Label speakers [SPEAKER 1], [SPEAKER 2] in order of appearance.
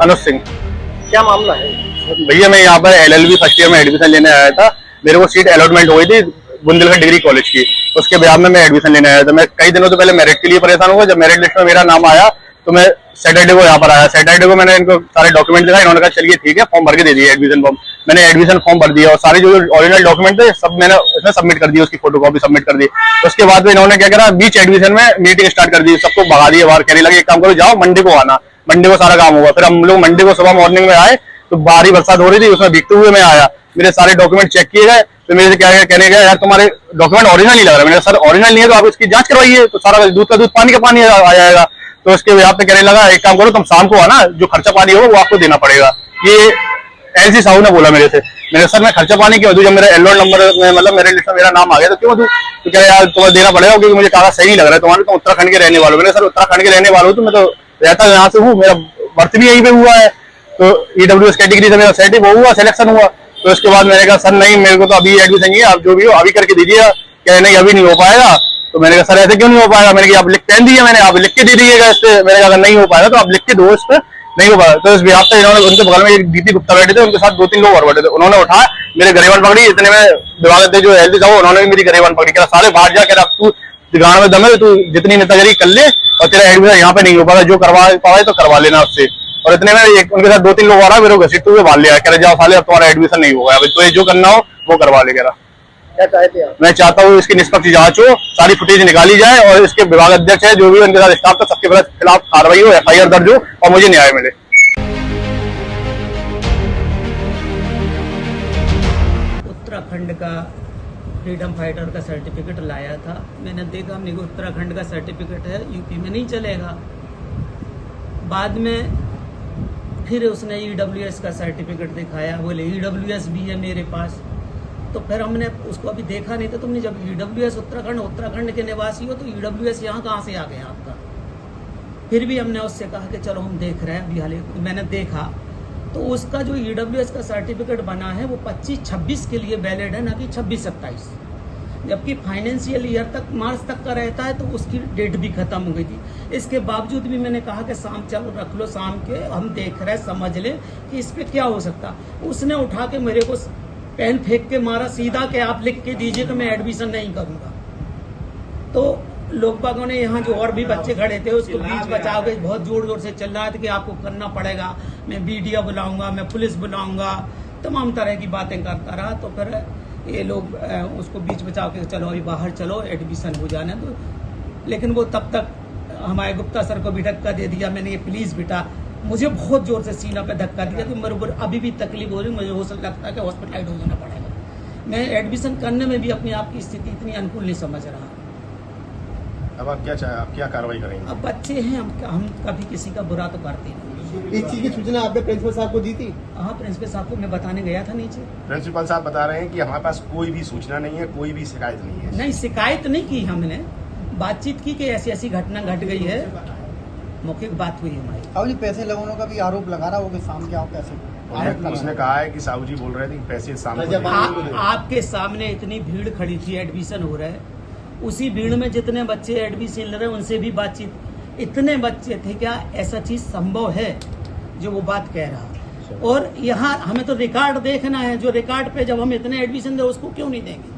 [SPEAKER 1] अनुज सिंह।
[SPEAKER 2] क्या मामला है
[SPEAKER 1] भैया मैं यहाँ पर LLB फर्स्ट ईयर में एडमिशन लेने आया था। मेरे को सीट अलॉटमेंट हो गई थी बुंदेलखंड डिग्री कॉलेज की, उसके बाद में मैं एडमिशन लेने आया था। मैं कई दिनों तो पहले मेरिट के लिए परेशान हुआ। जब मेरिट लिस्ट में मेरा नाम आया तो मैं सैटरडे को यहाँ पर आया। सैटरडे को मैंने इनको सारे डॉक्यूमेंट दिखाए, इन्होंने कहा चलिए ठीक है, फॉर्म भर के दे दिए एडमिशन फॉर्म। मैंने एडमिशन फॉर्म भर दिया और सारे जो ओरिजिनल डॉक्यूमेंट थे सब मैंने इसमें सबमिट कर दिया, उसकी फोटोकॉपी सबमिट कर दी। उसके बाद में इन्होंने क्या करा, बीच एडमिशन में मीटिंग स्टार्ट कर दी, सबको भगा दिए बाहर। कहने लगे एक काम करो, जाओ मंडे को आना, मंडे को सारा काम होगा। फिर हम लोग मंडे को सुबह मॉर्निंग में आए तो भारी बरसात हो रही थी, उसमें भीगते हुए मैं आया। मेरे सारे डॉक्यूमेंट चेक किए गए तो मेरे से क्या कहने गया, यार तुम्हारे डॉक्यूमेंट ओरिजिनल नहीं लग रहा। मैंने सर ओरिजिनल नहीं है तो आप इसकी जांच करवाइए, तो सारा दूध का दूध पानी का पानी आ जाएगा। तो उसके यहाँ पे कहने लगा एक काम करो, तुम शाम को आना, जो खर्चा पानी होगा वो आपको देना पड़ेगा। ये एलसी साहू ने बोला मेरे से। मेरे सर मैं खर्चा पानी क्यों दूं, जब मेरा एनरोल नंबर में मतलब मेरे लिस्ट में मेरा नाम आ गया तो क्यों दूं। तो क्या यार तुम्हें देना पड़ेगा क्योंकि मुझे कागज सही नहीं लग रहा है तुम्हारे, तो उत्तराखंड के रहने वाले हो। मैंने सर उत्तराखंड के रहने वाले हो तो मैं तो रहता यहाँ से हूँ, मेरा बर्थ भी यहीं पे हुआ है। तो EWS कैटेगरी से मेरा सेट वो हुआ, सिलेक्शन हुआ। तो उसके बाद मैंने कहा सर नहीं, मेरे को तो अभी एडमिशन नहीं है, आप जो भी हो अभी करके दीजिएगा। क्या नहीं अभी नहीं हो पाएगा। तो मैंने कहा सर ऐसे क्यों नहीं हो पाएगा। मैंने कहा आप लिख पेन दिए, मैंने आप लिख के दे दीजिएगा इससे। मैंने कहा अगर नहीं हो पाएगा तो आप लिख के दो, इस पर नहीं हो पाएगा। तो इस बिहार से इन्होंने, उनके बगल में एक दीदी गुप्ता बैठे थे, उनके साथ 2-3 लोग और बैठे थे, उन्होंने उठा मेरे गरेबान पकड़ी। इतने में विभाग जो एलसी था उन्होंने भी मेरी गरेबान पकड़ी। कहा साले बाहर जा, कह तू गाड़ में दम है, तू जितनी नेतागिरी कर ले और तेरा एडमिशन यहाँ पे नहीं हो पाएगा, जो करवा पाए तो करवा लेना उससे। और इतने में एक उनके साथ 2-3 लोग आ रहा, मेरे को घसीटते हुए बाल लिया। कह रहे जाओ साले अब तुम्हारा एडमिशन नहीं होगा, तो ये जो करना हो वो करवा ले। कह रहा
[SPEAKER 2] क्या चाहते हैं?
[SPEAKER 1] मैं चाहता हूँ इसकी निष्पक्ष जांच हो, सारी फुटेज निकाली जाए और इसके विभाग अध्यक्ष है जो भी उनके साथ स्टाफ था सबके खिलाफ कार्रवाई हो, FIR दर्ज हो और मुझे न्याय मिले।
[SPEAKER 3] उत्तराखंड का फ्रीडम फाइटर का सर्टिफिकेट लाया था। मैंने देखा मेरे को उत्तराखंड का सर्टिफिकेट है, यूपी में नहीं चलेगा। बाद में फिर उसने EWS का सर्टिफिकेट दिखाया, बोले EWS भी है मेरे पास। तो फिर हमने उसको अभी देखा नहीं था। तुमने जब EWS उत्तराखंड के निवासी हो तो EWS यहाँ कहाँ से आ गया आपका। फिर भी हमने उससे कहा कि चलो हम देख रहे हैं। अभी हाल मैंने देखा तो उसका जो EWS का सर्टिफिकेट बना है वो 25-26 के लिए वैलिड है, ना कि 26-27। जबकि फाइनेंशियल ईयर तक मार्च तक का रहता है तो उसकी डेट भी खत्म हो गई थी। इसके बावजूद भी मैंने कहा कि शाम चलो रख लो, शाम के हम देख रहे हैं, समझ ले कि इस पे क्या हो सकता। उसने उठा के मेरे को पेन फेंक के मारा सीधा कि आप लिख के दीजिए कि मैं एडमिशन नहीं करूंगा। तो लोग बागों ने यहाँ जो और भी बच्चे खड़े थे उसको बीच बचाव के बहुत जोर जोर से चल रहा था कि आपको करना पड़ेगा, मैं BDO बुलाऊंगा, मैं पुलिस बुलाऊंगा, तमाम तरह की बातें करता रहा। तो फिर ये लोग उसको बीच बचाव के चलो अभी बाहर चलो एडमिशन हो जाने दो। लेकिन वो तब तक हमारे गुप्ता सर को भी धक्का दे दिया। मैंने ये प्लीज बेटा, मुझे बहुत जोर से सीना पे धक्का दिया कि मेरे ऊपर अभी भी तकलीफ हो रही, मुझे हो लगता है कि हॉस्पिटलाइज हो जाना पड़ेगा। मैं एडमिशन करने में भी अपने आप की स्थिति इतनी अनुकूल नहीं समझ रहा।
[SPEAKER 4] अब आप क्या चाहे, आप क्या कार्रवाई करेंगे?
[SPEAKER 3] अब बच्चे हैं, हम कभी किसी का बुरा तो करते नहीं।
[SPEAKER 2] इस चीज की सूचना आपने प्रिंसिपल साहब को दी थी?
[SPEAKER 3] हाँ, प्रिंसिपल साहब को मैं बताने गया था नीचे।
[SPEAKER 4] प्रिंसिपल साहब बता रहे हैं कि हमारे पास कोई भी सूचना नहीं है, कोई भी शिकायत नहीं है।
[SPEAKER 3] नहीं, शिकायत नहीं की, हमने बातचीत की कि ऐसी ऐसी घटना घट गई है, मौखिक बात हुई हमारी।
[SPEAKER 2] अब पैसे लगाने का भी आरोप लगा रहा होगा शाम के, आप कैसे?
[SPEAKER 4] उसने कहा है कि साहू जी बोल रहे थे कि पैसे शाम को
[SPEAKER 3] आपके सामने इतनी भीड़ खड़ी थी, एडमिशन हो रहा है, उसी भीड़ में जितने बच्चे एडमिशन ले रहे हैं उनसे भी बातचीत, इतने बच्चे थे, क्या ऐसा चीज संभव है जो वो बात कह रहा। और यहाँ हमें तो रिकॉर्ड देखना है, जो रिकॉर्ड पे जब हम इतने एडमिशन दे उसको क्यों नहीं देंगे।